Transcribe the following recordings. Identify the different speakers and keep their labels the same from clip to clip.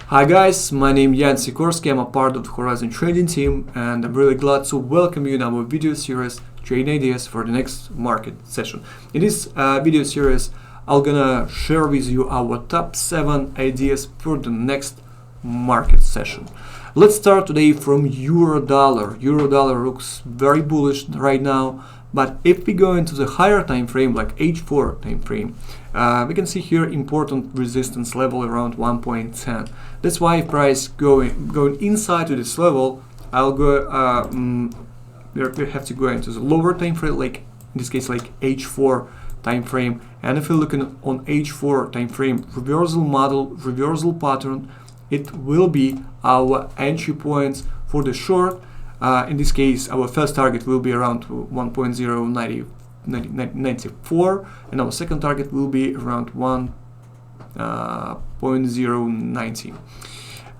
Speaker 1: Hi guys, my name is Yan Sikorski. I'm a part of the Horizon trading team and I'm really glad to welcome you in our video series Trading Ideas for the next market session. In this video series, I'm gonna share with you our top 7 ideas for the next market session. Let's start today from Euro-Dollar. Euro-Dollar looks very bullish right now, but if we go into the higher time frame, like H4 time frame, we can see here important resistance level around 1.10. That's why if price going inside to this level, I'll go. We have to go into the lower time frame, like in this case, like H4 time frame. And if you're looking on H4 time frame, reversal model, reversal pattern, it will be our entry points for the short. In this case, our first target will be around 1.094, and our second target will be around 1.090.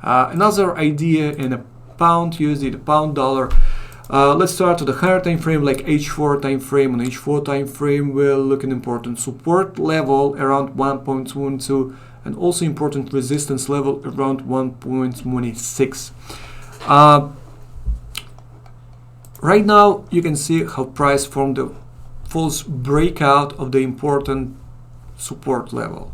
Speaker 1: Another idea in a pound USD, the pound dollar. Let's start to the higher time frame, like H4 time frame. On H4 time frame, we're looking important support level around 1.12, and also important resistance level around 1.26. Right now, you can see how price formed the false breakout of the important support level.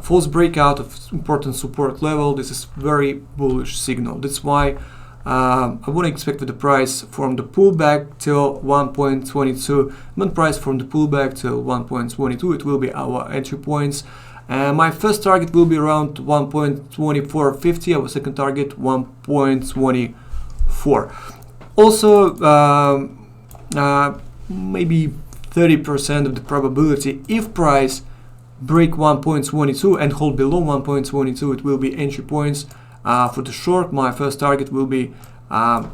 Speaker 1: False breakout of important support level, this is very bullish signal. That's why I wouldn't expect the price from the pullback till 1.22. When price from the pullback till 1.22, it will be our entry points. My first target will be around 1.2450. Our second target 1.24. Also, maybe 30% of the probability, if price break 1.22 and hold below 1.22, it will be entry points. For the short, my first target will be around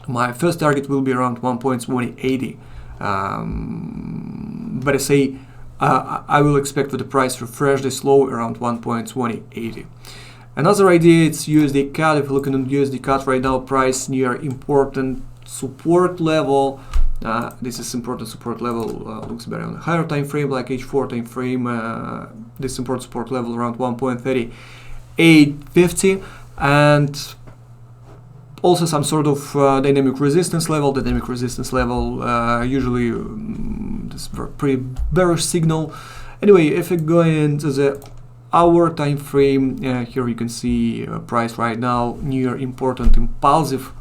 Speaker 1: 1.2080. But I say I will expect for the price to refresh this low around 1.2080. Another idea, it's USD CAD. If you're looking at USD CAD right now, price near important support level. This is important support level, looks better on a higher time frame, like H4 time frame. This important support level around 1.3850, and also some sort of dynamic resistance level. Dynamic resistance level usually this is pretty bearish signal. Anyway, if we go into the hour time frame, here you can see price right now near important impulsive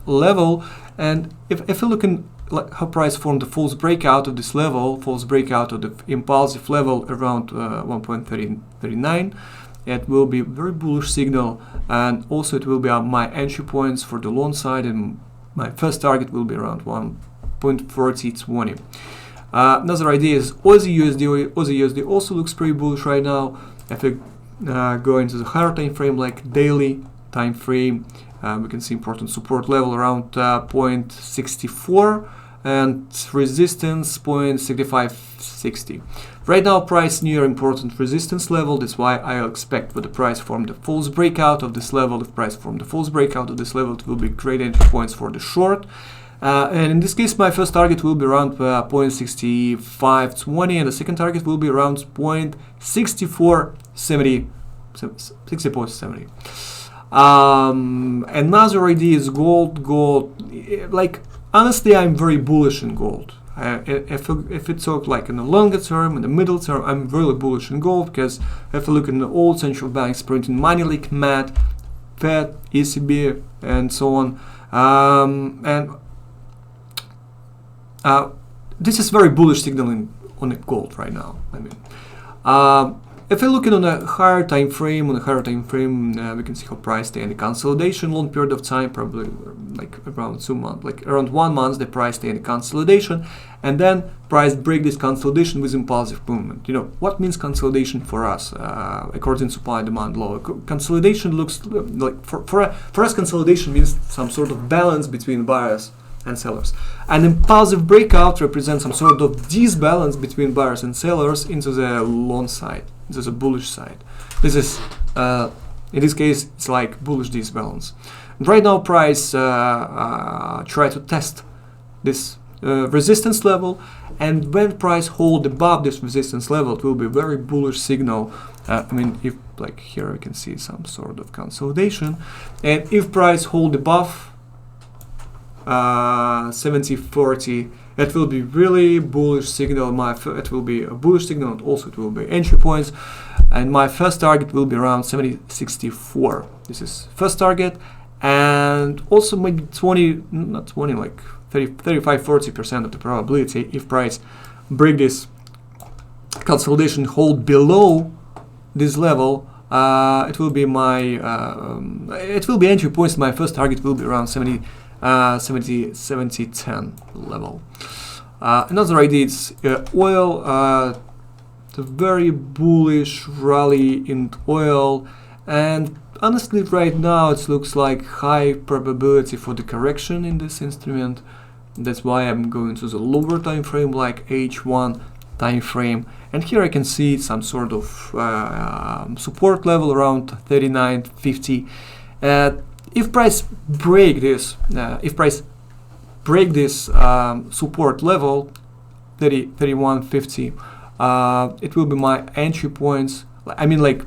Speaker 1: level. And if you're looking like how price formed the false breakout of this level, false breakout of the impulsive level around 1.39, it will be very bullish signal, and also it will be my entry points for the long side, and my first target will be around 1.4020. Another idea is Aussie USD. Aussie USD also looks pretty bullish right now. If we go into the higher time frame, like daily time frame, we can see important support level around 0.64 and resistance 0.6560. Right now, price near important resistance level. That's why I expect for the price from the false breakout of this level. If price from the false breakout of this level, it will be great entry points for the short. And in this case, my first target will be around 0.6520, and the second target will be around 0.6470. 60.70. Another idea is gold. Like, honestly, I'm very bullish in gold. If it's like in the longer term, in the middle term, I'm really bullish in gold, because if you look in the old central banks printing money like mad, Fed, ECB, and so on, this is very bullish signaling on the gold right now. I mean, if you're looking on a higher time frame, we can see how price stay in the consolidation long period of time, probably like around 2 months, like around 1 month, the price stay in the consolidation, and then price break this consolidation with impulsive movement. You know what means consolidation for us, according to supply and demand law. Consolidation looks like for us, consolidation means some sort of balance between buyers and sellers. An impulsive breakout represents some sort of disbalance between buyers and sellers into the long side. This is a bullish side. This is, in this case, it's like bullish disbalance. And right now, price try to test this resistance level, and when price hold above this resistance level, it will be a very bullish signal. I mean, if like here we can see some sort of consolidation, and if price hold above 70.40, it will be really bullish signal. It will be a bullish signal, and also it will be entry points, and my first target will be around 70.64. This is first target, and also maybe 20, not 20, like 35-40% of the probability if price break this consolidation, hold below this level, it will be my it will be entry points. My first target will be around 70.10 level. Another idea is oil. The very bullish rally in oil, and honestly right now it looks like high probability for the correction in this instrument. That's why I'm going to the lower time frame, like H1 time frame, and here I can see some sort of support level around 39.50. If price break this, support level 31.50, it will be my entry points. I mean, like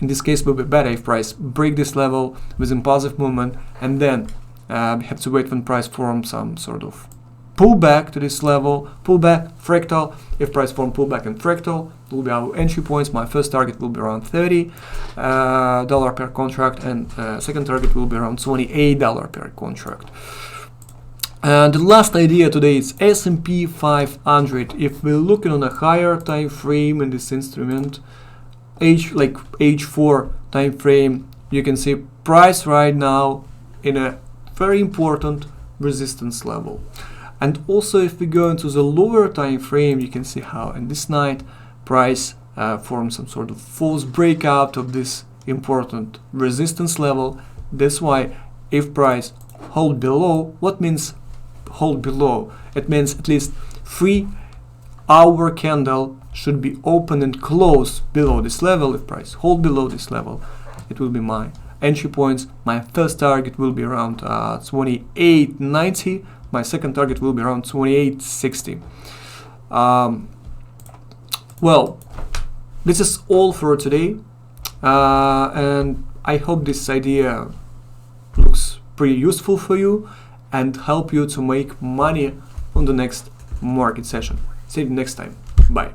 Speaker 1: in this case, will be better if price break this level with impulsive movement, and then we have to wait when price forms some sort of pullback to this level, pullback, fractal. If price form pullback and fractal, will be our entry points. My first target will be around $30 per contract, and second target will be around $28 per contract. The last idea today is S&P 500. If we're looking on a higher time frame in this instrument, H4 time frame, you can see price right now in a very important resistance level. And also if we go into the lower time frame, you can see how in this night price forms some sort of false breakout of this important resistance level. That's why if price hold below, what means hold below? It means at least 3-hour candle should be open and close below this level. If price hold below this level, it will be my entry points. My first target will be around 28.90. My second target will be around 28.60. Well, this is all for today, and I hope this idea looks pretty useful for you and help you to make money on the next market session. See you next time. Bye.